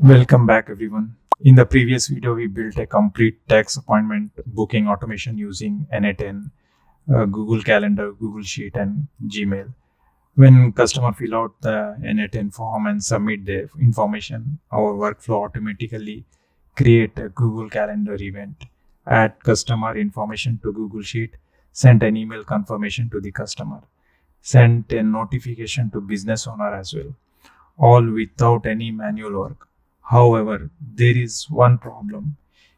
Welcome back everyone. In the previous video, we built a complete text appointment booking automation using n8n, Google Calendar, Google Sheet and Gmail. When customer fill out the n8n form and submit the information, our workflow automatically create a Google Calendar event, add customer information to Google Sheet, send an email confirmation to the customer, send a notification to business owner as well, all without any manual work. However, there is one problem.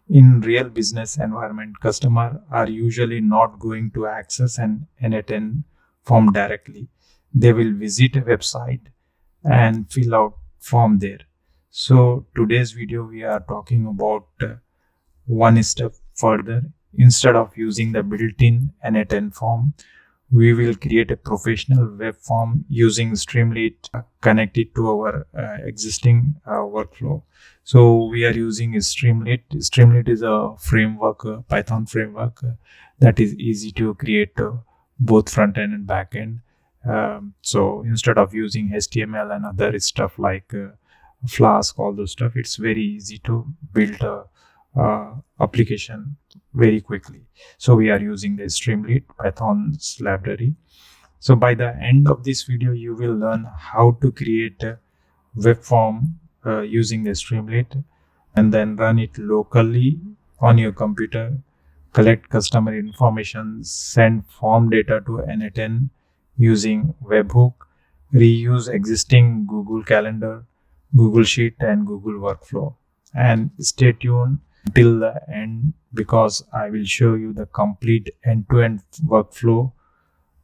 In real business environment, customers are usually not going to access an n8n form directly. They will visit a website and fill out form there. So today's video we are talking about one step further. Instead of using the built-in n8n form, we will create a professional web form using Streamlit connected to our existing workflow. So we are using Streamlit. Streamlit is a framework, Python framework that is easy to create both front end and back end. So instead of using HTML and other stuff like Flask, all those stuff, it's very easy to build a application very quickly. So we are using the Streamlit Python's library. So by the end of this video, you will learn how to create a web form using the Streamlit and then run it locally on your computer, collect customer information, send form data to n8n using Webhook, reuse existing Google Calendar, Google Sheet and Google Workflow. And stay tuned till the end because I will show you the complete end-to-end workflow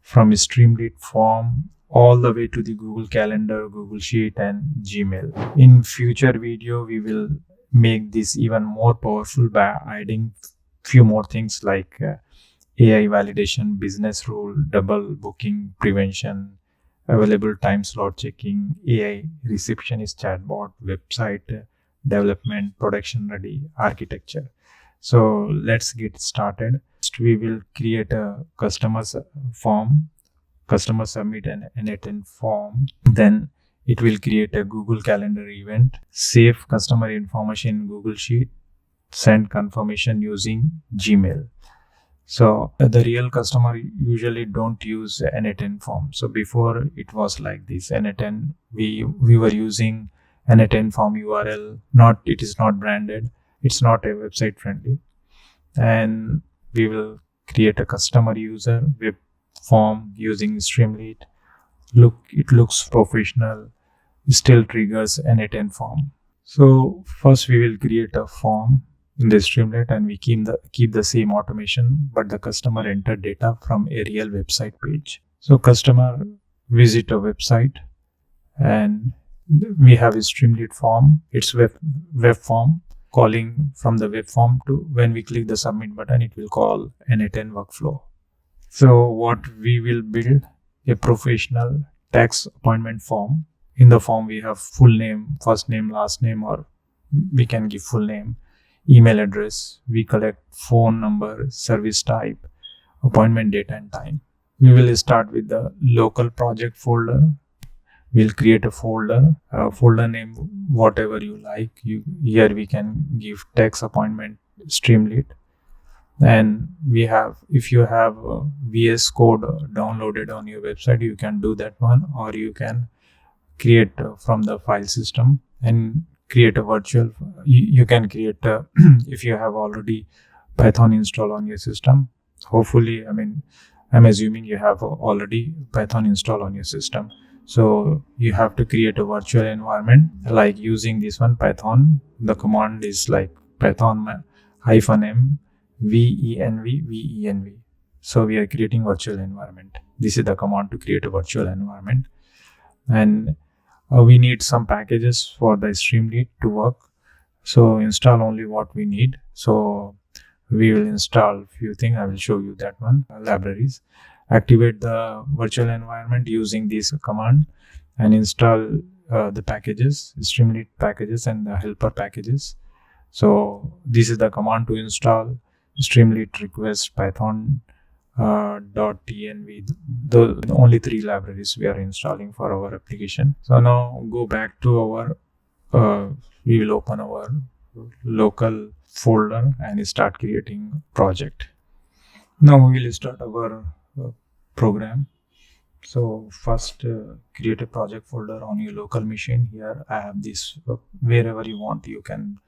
from Streamlit form all the way to the Google Calendar, Google Sheet and Gmail. In future video, we will make this even more powerful by adding few more things like AI validation, business rule, double booking prevention, available time slot checking, AI receptionist chatbot, website development, production ready architecture. So let's get started. First, we will create a customer form, customer submit an n8n form. Then it will create a Google Calendar event, save customer information in Google Sheet, send confirmation using Gmail. So the real customer usually don't use n8n form. So before it was like this, n8n we were using n8n form URL. It is not branded. It's not a website friendly. And we will create a customer user web form using Streamlit. It looks professional. It still triggers n8n form. So first we will create a form in the Streamlit and we keep the same automation, but the customer enter data from a real website page. So customer visit a website and we have a Streamlit form. It's web form calling from the web form to when we click the submit button, it will call n8n workflow. So what we will build a professional text appointment form. In the form, we have full name, first name, last name, or we can give full name, email address. We collect phone number, service type, appointment date and time. We will start with the local project folder. We'll create a folder name, whatever you like. Here we can give text appointment Streamlit. And if you have VS Code downloaded on your website, you can do that one, or you can create from the file system and create a virtual. You can create if you have already Python installed on your system. Hopefully, I'm assuming you have already Python installed on your system. So you have to create a virtual environment like using this one Python. The command is like Python -m venv. So we are creating virtual environment. This is the command to create a virtual environment. And we need some packages for the Streamlit to work. So install only what we need. So we will install few things. I will show you that one. Libraries. Activate the virtual environment using this command and install the packages, Streamlit packages and the helper packages. So this is the command to install Streamlit request python .env. The only 3 libraries we are installing for our application. So now go back to our we will open our local folder and start creating project. Now we will start our program. So first create a project folder on your local machine. Here I have this, wherever you want you can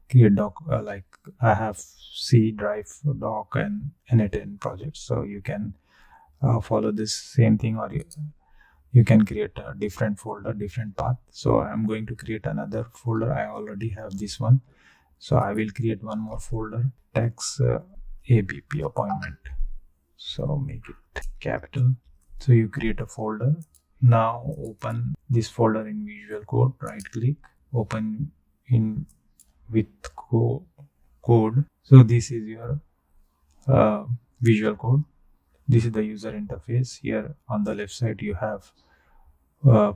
create doc, like I have C drive, doc and n8n projects. So you can follow this same thing, or you can create a different folder, different path. So I'm going to create another folder. I already have this one. So I will create one more folder, tax app appointment. So make it capital. So you create a folder. Now open this folder in Visual Code, right click, open in with code. So this is your Visual Code. This is the user interface. Here on the left side you have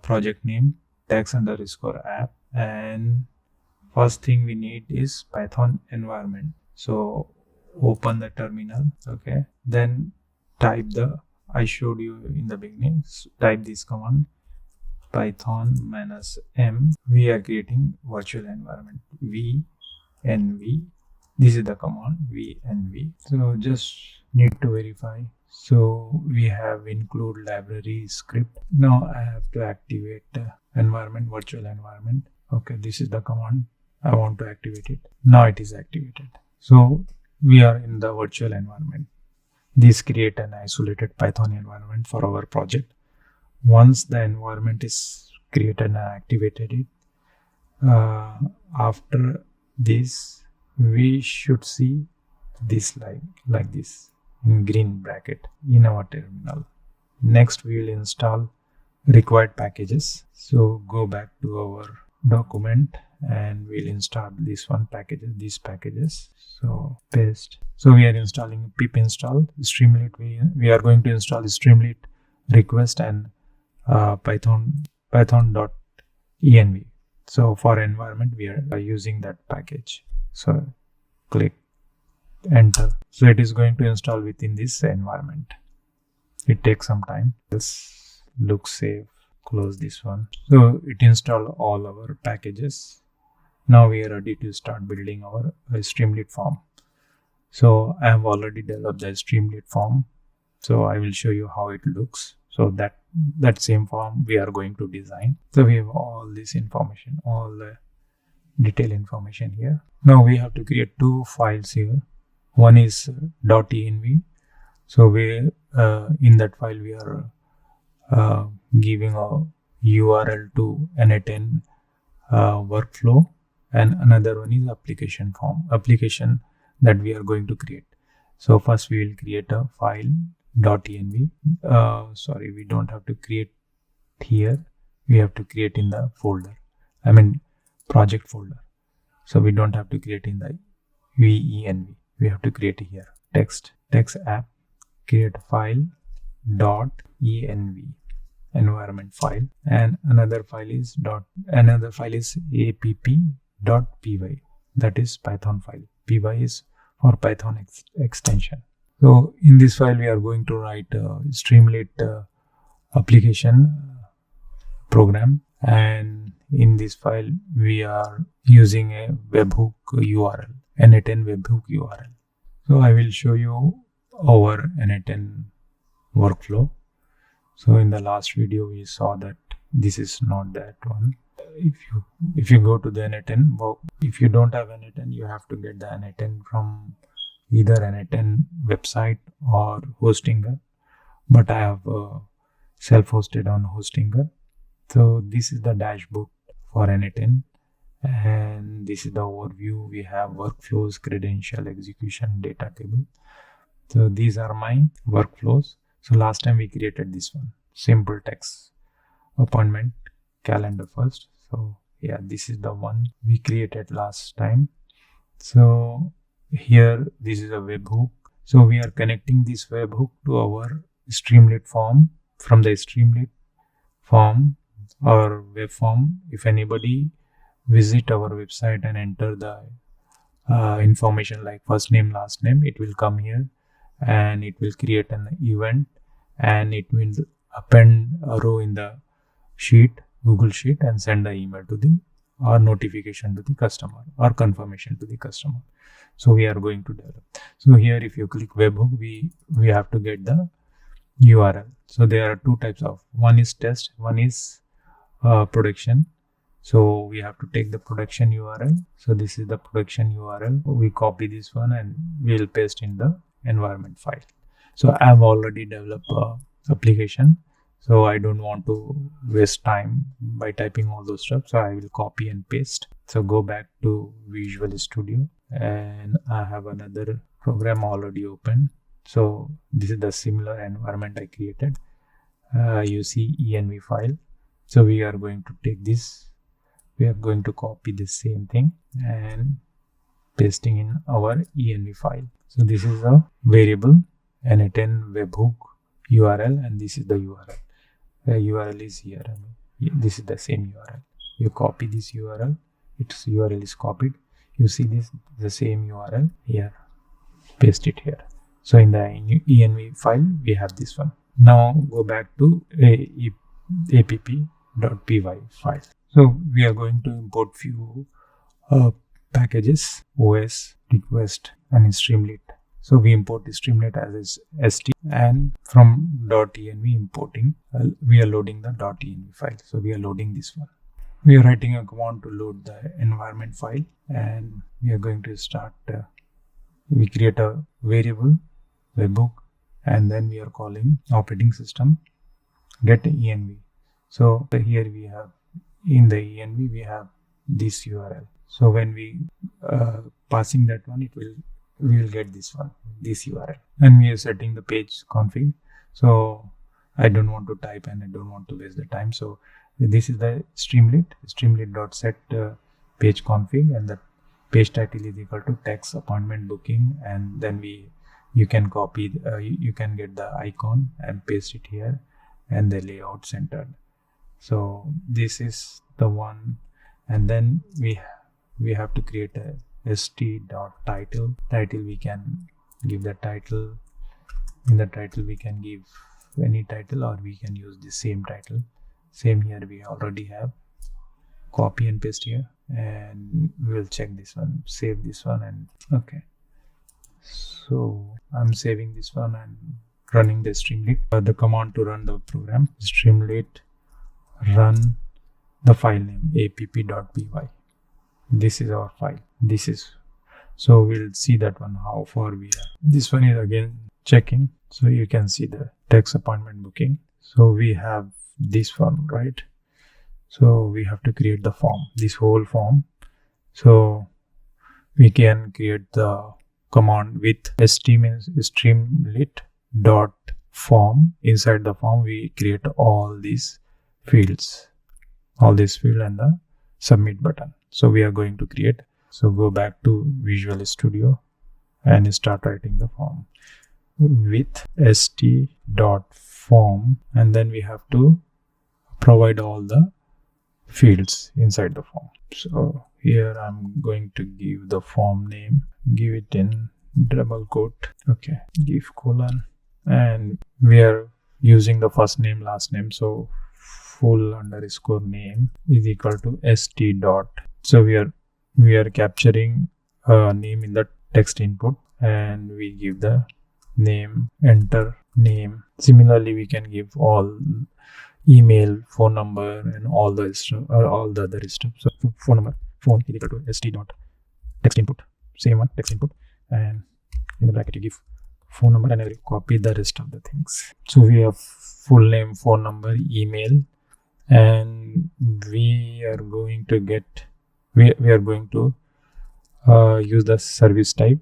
project name, tax_app, and first thing we need is Python environment. So open the terminal. Okay, then type I showed you in the beginning. Type this command, python -m. We are creating virtual environment, venv. This is the command, venv. So just need to verify. So we have include library script. Now I have to activate environment, virtual environment. Okay, this is the command. I want to activate it. Now it is activated. So we are in the virtual environment. This create an isolated Python environment for our project. Once the environment is created and activated it, after this we should see this line like this in green bracket in our terminal. Next we will install required packages. So go back to our document and we'll install these packages. So paste. So we are installing pip install Streamlit. We are going to install Streamlit request and python.env. So for environment we are using that package. So click enter. So it is going to install within this environment. It takes some time. This looks safe. Close this one. So it installed all our packages. Now we are ready to start building our Streamlit form. So I have already developed the Streamlit form. So I will show you how it looks. So that same form we are going to design. So we have all this information, all the detailed information here. Now we have to create two files here. One is .env. So we in that file we are giving a URL to n8n workflow, and another one is application that we are going to create. So first we will create a file .env. Sorry, we don't have to create here. We have to create in the folder, I mean project folder. So we don't have to create in the venv. We have to create here. Text app, create file .env, environment file, and another file is app.py. That is Python file. Py is for Python extension. So in this file we are going to write Streamlit application program, and in this file we are using a webhook URL, n8n webhook URL. So I will show you our n8n workflow. So in the last video we saw that this is not that one. If you go to the n8n, if you don't have n8n, you have to get the n8n from either n8n website or Hostinger, but I have self-hosted on Hostinger. So this is the dashboard for n8n, and this is the overview. We have workflows, credential, execution, data table. So these are my workflows. So last time we created this one, simple text appointment calendar first. So yeah, this is the one we created last time. So here this is a webhook. So we are connecting this webhook to our Streamlit form. From the Streamlit form or web form, if anybody visit our website and enter the information like first name, last name, it will come here and it will create an event, and it will append a row in the sheet, Google Sheet, and send the email to the or notification to the customer or confirmation to the customer. So we are going to develop. So here if you click webhook, we have to get the URL. So there are two types of, one is test, one is production. So we have to take the production URL. So this is the production URL. We copy this one and we'll paste in the environment file. So I've already developed a application, so I don't want to waste time by typing all those stuff. So I will copy and paste. So go back to Visual Studio, and I have another program already open. So this is the similar environment I created. You see env file. So we are going to take this. We are going to copy the same thing and pasting in our env file. So this is a variable n8n webhook URL, and this is the URL. The URL is here. This is the same URL. You copy this URL. Its URL is copied. You see this, the same URL here. Paste it here. So in the env file, we have this one. Now go back to app.py file. So we are going to import few packages, OS, request, and Streamlit. So we import the Streamlit as st, and from .env importing, we are loading the .env file. So we are loading this one. We are writing a command to load the environment file, and we are going to start. We create a variable webhook, and then we are calling operating system get env. So here we have, in the env we have this URL. So when we passing that one, we will get this one, this URL, and we are setting the page config. So I don't want to type and I don't want to waste the time. So this is the streamlit.set page config, and the page title is equal to text appointment booking, and then you can copy, you can get the icon and paste it here, and the layout centered. So this is the one, and then we have to create a st.title. Title, we can give the title. In the title we can give any title, or we can use the same title. Same here, we already have. Copy and paste here, and we'll check this one, save this one, and okay. So I'm saving this one and running the Streamlit. The command to run the program, Streamlit run the file name app.py. This is our file. This is, so we'll see that one, how far we are. This one is again checking. So you can see the text appointment booking. So we have this one, right? So we have to create the form, this whole form. So we can create the command with streamlit.form. Inside the form, we create all these fields, and the submit button. So we are going to create. So go back to Visual Studio and start writing the form with st.form, and then we have to provide all the fields inside the form. So here I'm going to give the form name, give it in double quote, okay, give colon, and we are using the first name, last name. So full underscore name is equal to st dot. So we are capturing a name in the text input, and we give the name, enter name. Similarly, we can give all email, phone number, and all the other stuff. So phone is equal to st dot text input, same one, text input, and in the bracket you give phone number, and I will copy the rest of the things. So we have full name, phone number, email, and we are going to use the service type.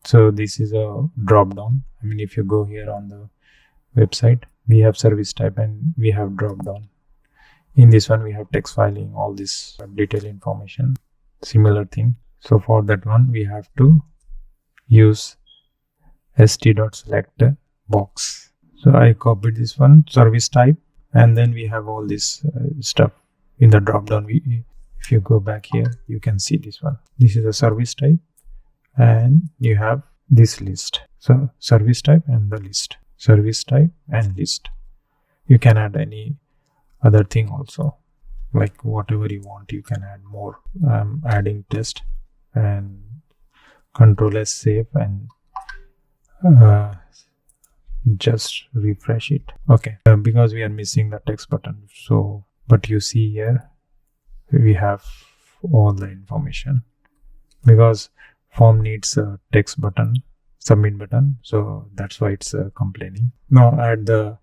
So this is a drop down. I mean, if you go here on the website, we have service type and we have drop down. In this one, we have text filing, all this detailed information, similar thing. So for that one, we have to use st.select box. So I copied this one, service type, and then we have all this stuff in the drop down. If you go back here, you can see this one. This is a service type, and you have this list. So service type and the list, service type and list. You can add any other thing also like whatever you want, you can add more. I'm adding test and control S save and just refresh it. Okay, because we are missing the text button. So, but you see here, we have all the information because form needs a text button, submit button. So that's why it's complaining. Now add the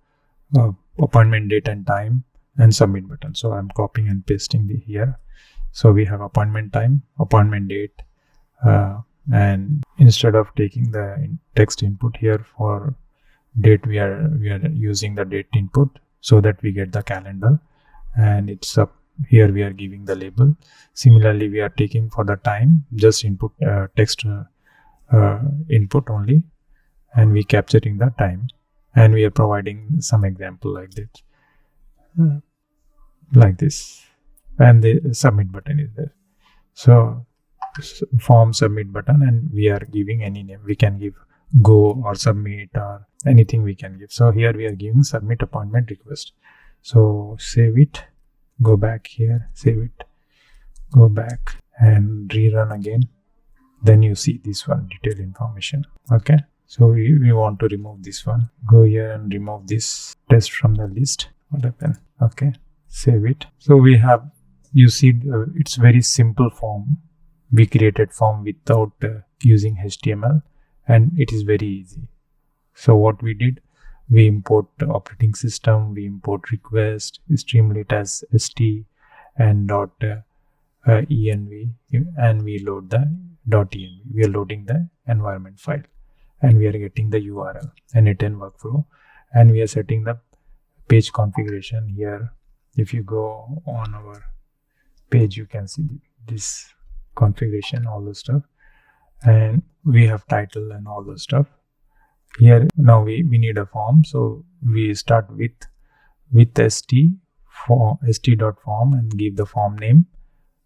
appointment date and time and submit button. So I'm copying and pasting here. So we have appointment time, appointment date, and instead of taking the text input here for date, we are using the date input so that we get the calendar, and it's up here. We are giving the label. Similarly, we are taking for the time, just input text input only, and we capturing the time, and we are providing some example like this, and the submit button is there. So form submit button, and we are giving any name. We can give go or submit or anything we can give. So here we are giving submit appointment request. So save it, go back here, save it, go back and rerun again. Then you see this one, detailed information. Okay, so we want to remove this one. Go here and remove this test from the list. What happened? Okay, save it. So we have, you see, it's very simple form. We created form without using HTML, and it is very easy. So what we did, we import operating system, we import request, Streamlit as st and .env, and we load the .env. We are loading the environment file, and we are getting the URL, n8n workflow, and we are setting the page configuration here. If you go on our page, you can see this configuration, all the stuff, and we have title and all the stuff. Here now we need a form, so we start with st.form and give the form name,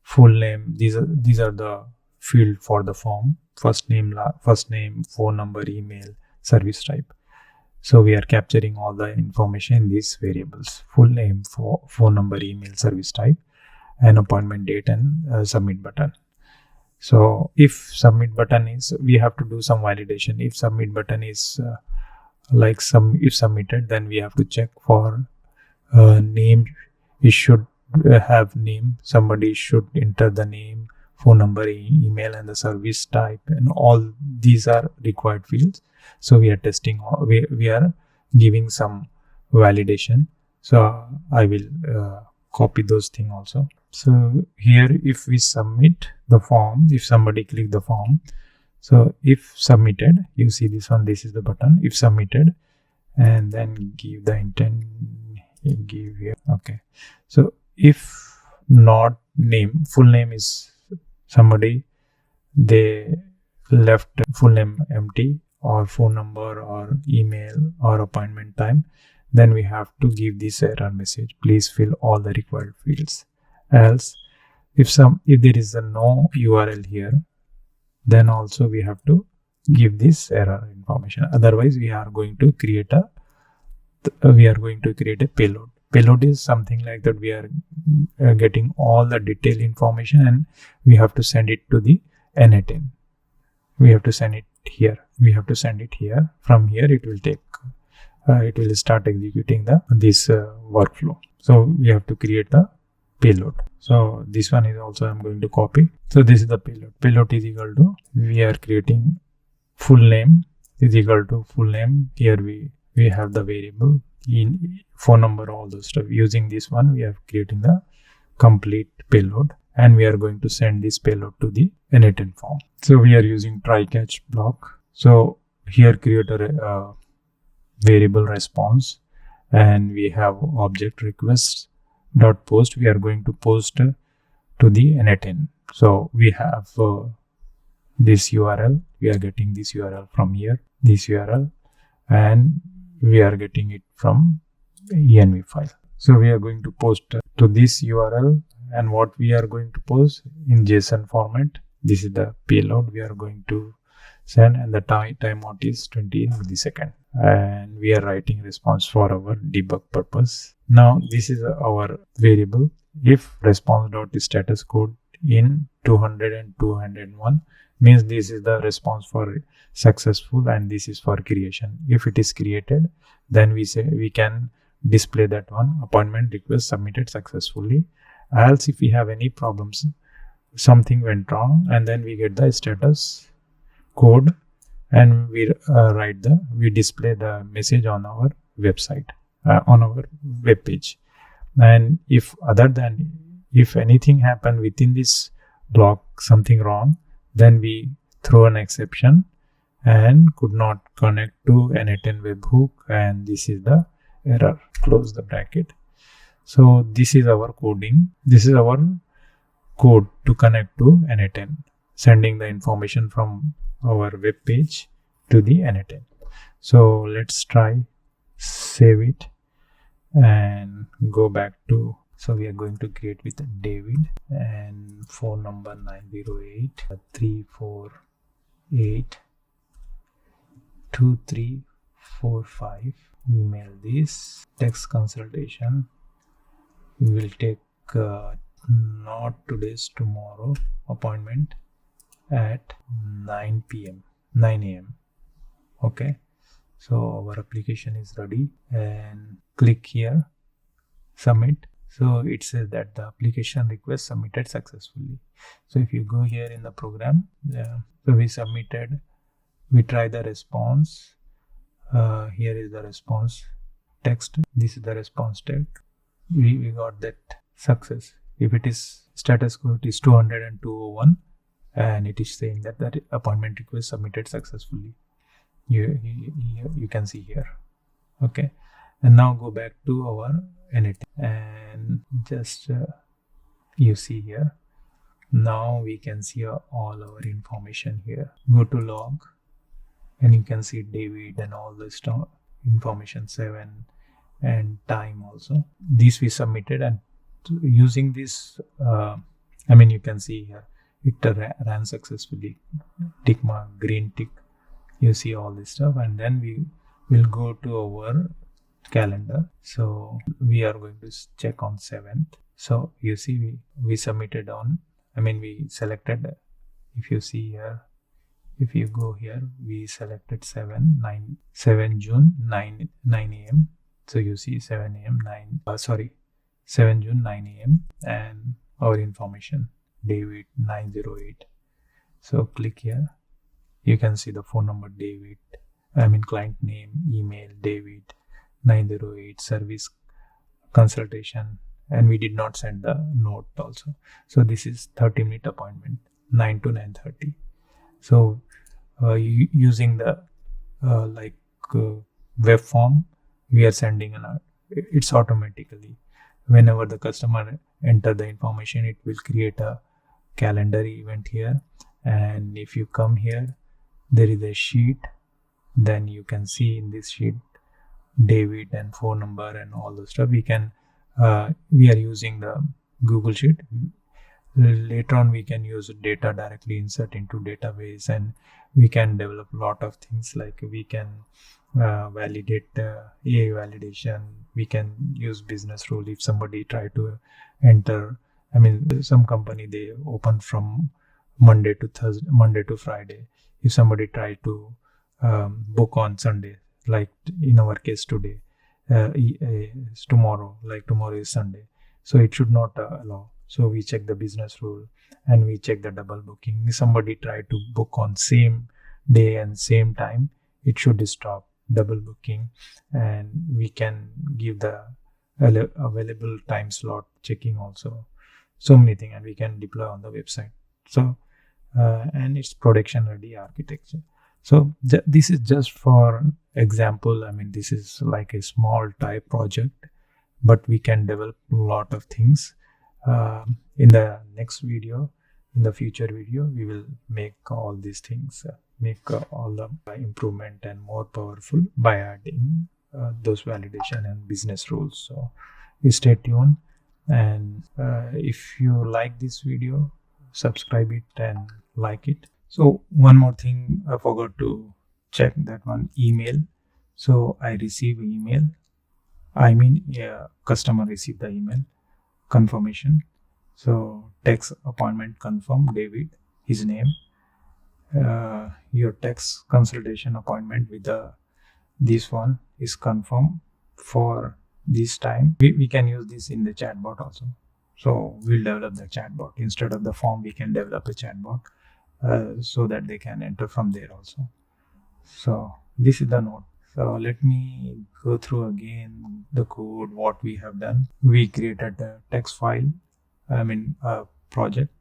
full name. These are the field for the form: first name, phone number, email, service type. So we are capturing all the information in these variables: full name, phone number, email, service type, and appointment date, and submit button. So if submit button is, we have to do some validation. If submit button is if submitted, then we have to check for name. It should have name. Somebody should enter the name, phone number, email, and the service type, and all these are required fields. So we are testing, we are giving some validation. So I will copy those things also. So here, if we submit the form, if somebody click the form, so if submitted, you see this one, this is the button, if submitted, and then give the intent, give here. Okay, so if not name, full name is somebody, they left full name empty, or phone number or email or appointment time, then we have to give this error message: please fill all the required fields. Else, if there is a no URL here, then also we have to give this error information. Otherwise, we are going to create a payload. Payload is something like that. We are getting all the detailed information, and we have to send it to the n8n. We have to send it here. From here, it will take. It will start executing this workflow. So we have to create the payload. So this one is also I'm going to copy. So this is the payload. Payload is equal to, we are creating full name is equal to full name. Here we have the variable in phone number, all those stuff. Using this one, we are creating the complete payload, and we are going to send this payload to the n8n form. So we are using try catch block. So here create a variable response, and we have object requests dot post. We are going to post to the n8n. So we have this URL. We are getting this URL from here, this URL, and we are getting it from env file. So we are going to post to this URL, and what we are going to post in JSON format. This is the payload we are going to send, and the timeout is 20 milliseconds. And we are writing response for our debug purpose. Now this is our variable if response.status code in 200 and 201 means this is the response for successful and this is for creation. If it is created, then we say we can display that one, appointment request submitted successfully. Else if we have any problems, something went wrong, and then we get the status code and we display the message on our website, on our web page. And if anything happened within this block, something wrong, then we throw an exception and could not connect to n8n webhook, and this is the error. Close the bracket. So this is our coding. This is our code to connect to n8n, sending the information from our web page to the n8n. So let's try, save it and go back to, so we are going to create with David and phone number 908 348 2345. Email this, text consultation. We will take not today's, tomorrow appointment at 9 a.m. Okay, so our application is ready, and click here, submit. So it says that the application request submitted successfully. So if you go here in the program, so we submitted, we try the response. Here is the response text. This is the response text. We got that success. If it is status code is 200 and 201, and it is saying that that appointment request submitted successfully. You can see here. Okay, and now go back to our n8n and just you see here. Now we can see all our information here. Go to log, and you can see David and all this information, 7 and time also. This we submitted, and using this, you can see here it ran successfully. Tick mark, green tick. You see all this stuff, and then we will go to our calendar. So we are going to check on 7th. So you see we submitted on, we selected, if you see here, if you go here, we selected 7 June 9 a.m. So you see 7 June 9 a.m. and our information, David 908. So click here. You can see the phone number David, client name, email David 908, service consultation, and we did not send the note also. So this is 30-minute appointment, 9 to 9:30. So using the web form, we are sending it's automatically. Whenever the customer enter the information, it will create a calendar event here. And if you come here, there is a sheet. Then you can see in this sheet David and phone number and all the stuff. We are using the Google Sheet. Later on we can use data directly insert into database, and we can develop a lot of things, like we can validate AI validation. We can use business rule. If somebody try to enter, some company, they open from Monday to Friday. If somebody try to book on Sunday, like in our case today, tomorrow is Sunday, so it should not allow. So we check the business rule and we check the double booking. If somebody try to book on same day and same time, it should stop double booking, and we can give the available time slot checking also. So many things, and we can deploy on the website. So and it's production ready architecture. So this is just for example. This is like a small type project, but we can develop a lot of things. In the next video, in the future video, we will make all these things, make all the improvement and more powerful by adding those validation and business rules. So you stay tuned, and if you like this video, subscribe it and like it. So one more thing, I forgot to check that one, email. So I receive email. Customer received the email. confirmation. So text appointment confirmed, David, his name. Your text consultation appointment with this one is confirmed for this time. We can use this in the chatbot also. So we'll develop the chatbot. Instead of the form, we can develop a chatbot so that they can enter from there also. So this is the note. So let me go through again the code, what we have done. We created a text file, a project,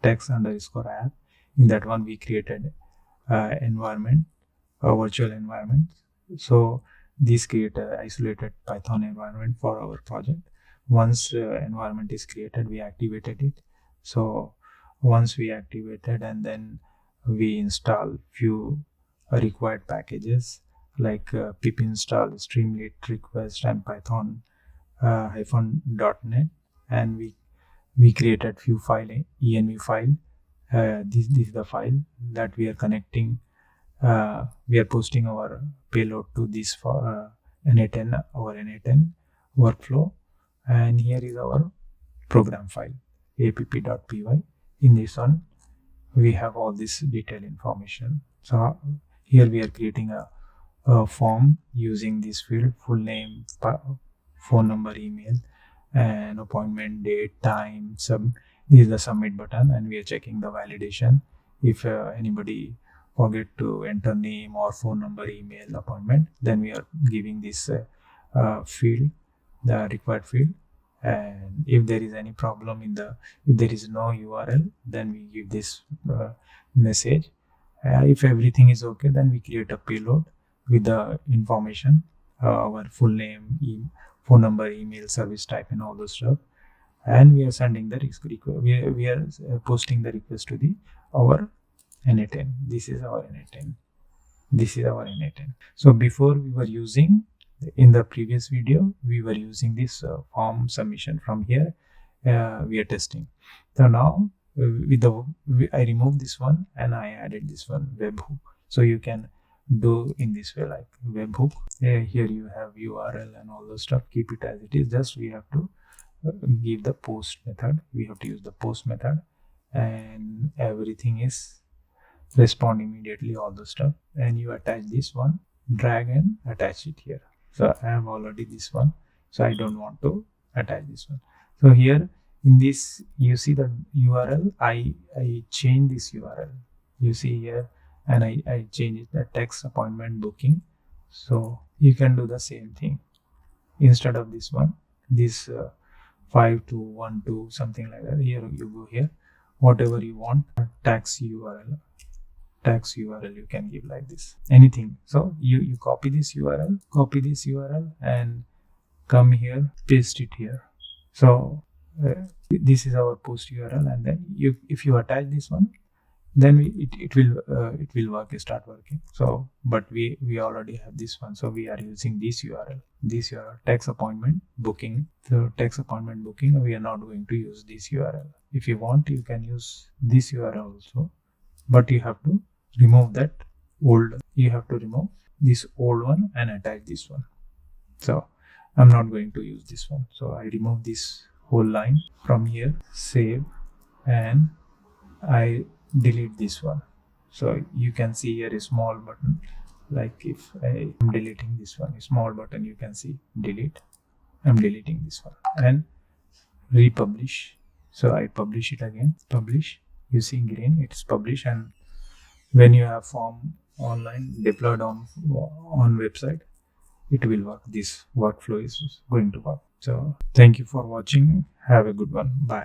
text underscore app. In that one, we created environment, a virtual environment. So this create a isolated Python environment for our project. Once environment is created, we activated it. So once we activated, and then we install few required packages like pip install Streamlit request and Python -.NET, and we created few file, env file. This is the file that we are connecting. We are posting our payload to this for n8n, our n8n workflow, and here is our program file app.py. In this one, we have all this detailed information. So here we are creating a form using this field: full name, phone number, email, and appointment date, time. This is the submit button, and we are checking the validation. If anybody forget to enter name or phone number, email, appointment, then we are giving this field, the required field. And if there is any problem if there is no URL, then we give this message. If everything is okay, then we create a payload with the information, our full name, phone number, email, service type, and all those stuff. And we are sending the we are posting the request to our n8n. This is our n8n. This is our n8n. So before we were using, in the previous video, we were using this form submission. From here we are testing. So now I removed this one and I added this one, webhook. So you can do in this way, like webhook. Here you have URL and all those stuff. Keep it as it is. Just we have to give the post method. We have to use the post method, and everything is respond immediately, all the stuff. And you attach this one, drag and attach it here. So I have already this one, so I don't want to attach this one. So here in this, you see the URL. I change this URL, you see here, and I change it, the text appointment booking. So you can do the same thing. Instead of this one, this 5212 something like that, here you go here, whatever you want, tax URL you can give like this, anything. So you copy this URL and come here, paste it here. So this is our post URL, and then if you attach this one, then it will work, start working. So but we already have this one, so we are using this URL text appointment booking. So text appointment booking, we are not going to use this URL. If you want, you can use this URL also, but you have to remove that old, you have to remove this old one and attach this one. So I'm not going to use this one, so I remove this whole line from here, save, and I delete this one. So you can see here a small button, like if I am deleting this one, a small button, you can see delete. I'm deleting this one and republish. So I publish it again, publish, you see green, it's published. And when you have form online deployed on website, it will work. This workflow is going to work. So thank you for watching. Have a good one. Bye.